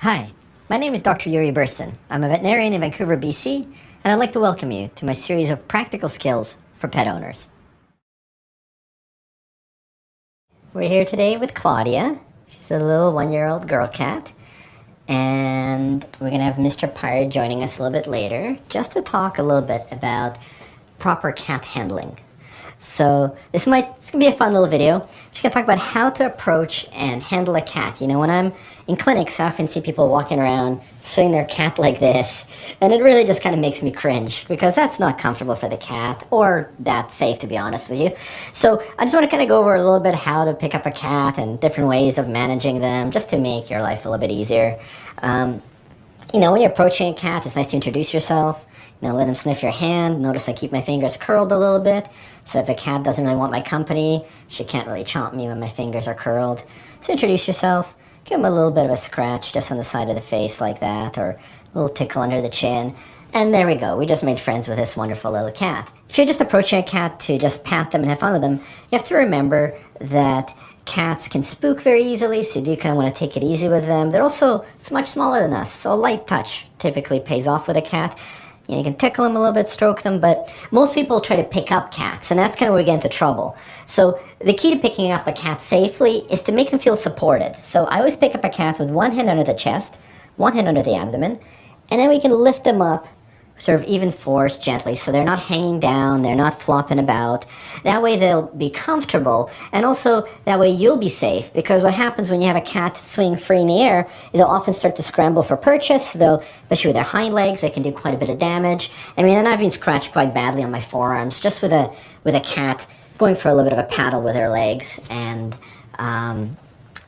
Hi, my name is Dr. Yuri Burston. I'm a veterinarian in Vancouver, BC, and I'd like to welcome you to my series of practical skills for pet owners. We're here today with Claudia. She's a little 1-year-old girl cat, and we're going to have Mr. Pirate joining us a little bit later just to talk a little bit about proper cat handling. So it's gonna be a fun little video. I'm just gonna talk about how to approach and handle a cat. You know, when I'm in clinics, I often see people walking around swinging their cat like this, and it really just kind of makes me cringe because that's not comfortable for the cat or that safe, to be honest with you. So I just want to kind of go over a little bit how to pick up a cat and different ways of managing them, just to make your life a little bit easier. You know, when you're approaching a cat, it's nice to introduce yourself. You know, let them sniff your hand. Notice I keep my fingers curled a little bit. So if the cat doesn't really want my company, she can't really chomp me when my fingers are curled. So introduce yourself. Give them a little bit of a scratch just on the side of the face like that, or a little tickle under the chin. And there we go. We just made friends with this wonderful little cat. If you're just approaching a cat to just pat them and have fun with them, you have to remember that cats can spook very easily, so you do kind of want to take it easy with them. They're also much smaller than us, so a light touch typically pays off with a cat. You know, you can tickle them a little bit, stroke them, but most people try to pick up cats, and that's kind of where we get into trouble. So the key to picking up a cat safely is to make them feel supported. So I always pick up a cat with one hand under the chest, one hand under the abdomen, and then we can lift them up sort of even force gently, so they're not hanging down, they're not flopping about. That way they'll be comfortable, and also that way you'll be safe, because what happens when you have a cat swing free in the air is they'll often start to scramble for purchase. They'll, especially with their hind legs, they can do quite a bit of damage. I mean, and I've been scratched quite badly on my forearms just with a cat going for a little bit of a paddle with her legs and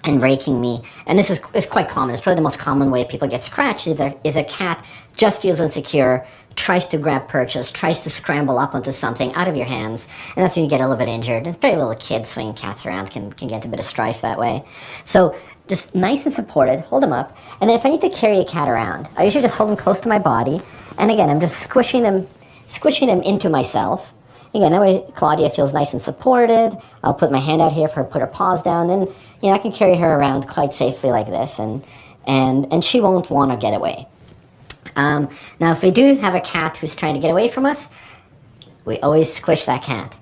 raking me. And this is quite common. It's probably the most common way people get scratched is a cat just feels insecure, tries to grab purchase, tries to scramble up onto something out of your hands, and that's when you get a little bit injured. And probably little kids swinging cats around can get a bit of strife that way. So just nice and supported, hold them up. And then if I need to carry a cat around, I usually just hold them close to my body. And again, I'm just squishing them into myself. Again, that way Claudia feels nice and supported. I'll put my hand out here for her to put her paws down, and you know, I can carry her around quite safely like this, and she won't want to get away. Now, if we do have a cat who's trying to get away from us, we always squish that cat.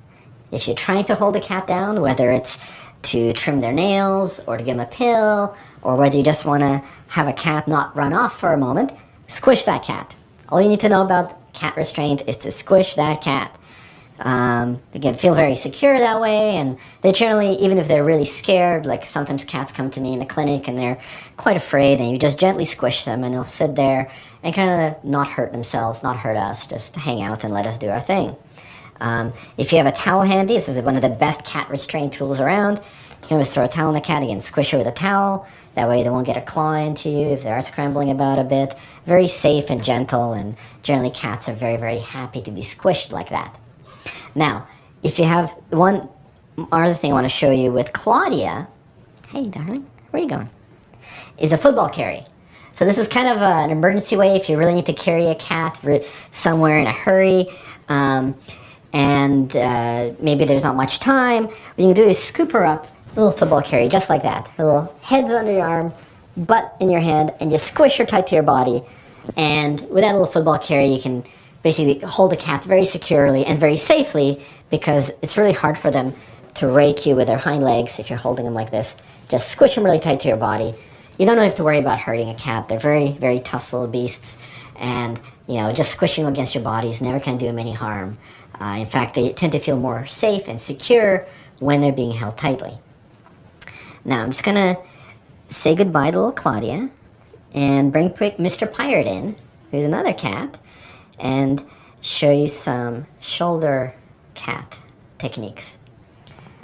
If you're trying to hold a cat down, whether it's to trim their nails or to give them a pill, or whether you just want to have a cat not run off for a moment, squish that cat. All you need to know about cat restraint is to squish that cat. They can feel very secure that way, and they generally, even if they're really scared, like sometimes cats come to me in the clinic and they're quite afraid, and you just gently squish them and they'll sit there and kind of not hurt themselves, not hurt us, just hang out and let us do our thing. If you have a towel handy, this is one of the best cat restraint tools around. You can always throw a towel on the cat, again, squish her with a towel. That way they won't get a claw into you if they are scrambling about a bit. Very safe and gentle, and generally cats are very, very happy to be squished like that. Now, if you have one other thing I want to show you with Claudia, hey darling, where are you going? Is a football carry. So this is kind of an emergency way if you really need to carry a cat somewhere in a hurry, and maybe there's not much time. What you can do is scoop her up, a little football carry, just like that. A little head's under your arm, butt in your hand, and just squish her tight to your body. And with that little football carry, you can basically hold a cat very securely and very safely, because it's really hard for them to rake you with their hind legs if you're holding them like this. Just squish them really tight to your body. You don't have to worry about hurting a cat. They're very, very tough little beasts, and you know, just squishing them against your bodies never can do them any harm. In fact, they tend to feel more safe and secure when they're being held tightly. Now, I'm just gonna say goodbye to little Claudia and bring Mr. Pirate in, who's another cat, and show you some shoulder cat techniques.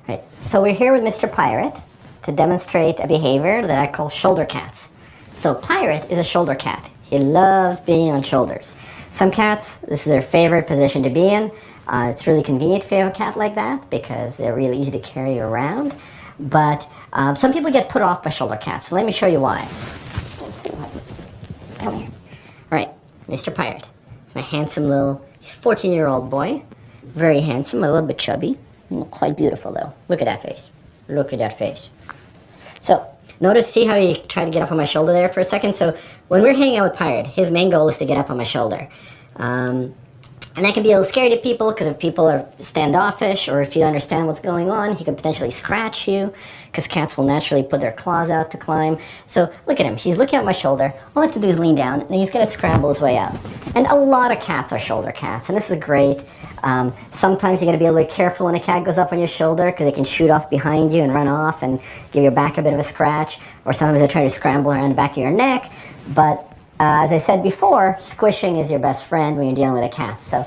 Right, so we're here with Mr. Pirate to demonstrate a behavior that I call shoulder cats. So Pirate is a shoulder cat. He loves being on shoulders. Some cats, this is their favorite position to be in. It's really convenient if you have a cat like that, because they're really easy to carry around. But some people get put off by shoulder cats, so let me show you why. Come here. All right, Mr. Pirate. It's my handsome little, he's a 14-year-old boy. Very handsome, a little bit chubby. Quite beautiful, though. Look at that face. Look at that face. So, Notice, see how he tried to get up on my shoulder there for a second? So when we're hanging out with Pirate, his main goal is to get up on my shoulder. And that can be a little scary to people because if people are standoffish or if you understand what's going on, he could potentially scratch you because cats will naturally put their claws out to climb. So look at him. He's looking at my shoulder. All I have to do is lean down and he's going to scramble his way out. And a lot of cats are shoulder cats, and this is great. Sometimes you got to be a little careful when a cat goes up on your shoulder because they can shoot off behind you and run off and give your back a bit of a scratch. Or sometimes they try to scramble around the back of your neck. But as I said before, squishing is your best friend when you're dealing with a cat. So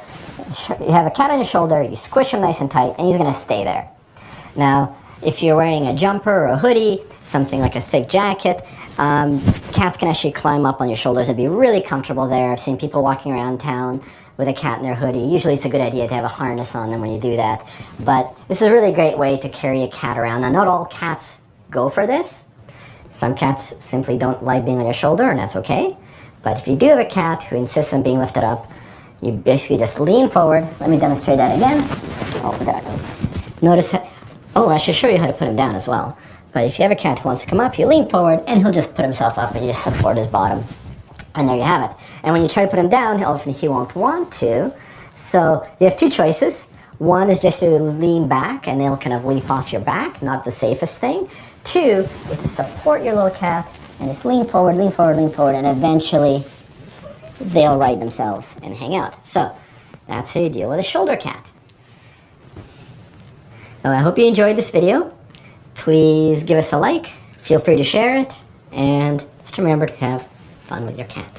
you have a cat on your shoulder, you squish him nice and tight, and he's going to stay there. Now, if you're wearing a jumper or a hoodie, something like a thick jacket, cats can actually climb up on your shoulders and be really comfortable there. I've seen people walking around town with a cat in their hoodie. Usually it's a good idea to have a harness on them when you do that. But this is a really great way to carry a cat around. Now, not all cats go for this. Some cats simply don't like being on your shoulder, and that's okay. But if you do have a cat who insists on being lifted up, you basically just lean forward. Let me demonstrate that again. Oh, there it goes. Notice how, I should show you how to put him down as well. But if you have a cat who wants to come up, you lean forward and he'll just put himself up and you just support his bottom. And there you have it. And when you try to put him down, often he won't want to. So you have two choices. One is just to lean back and they'll kind of leap off your back, not the safest thing. Two is to support your little cat and just lean forward, lean forward, lean forward, and eventually they'll right themselves and hang out. So that's how you deal with a shoulder cat. Now, I hope you enjoyed this video. Please give us a like, feel free to share it, and just remember to have fun with your cat.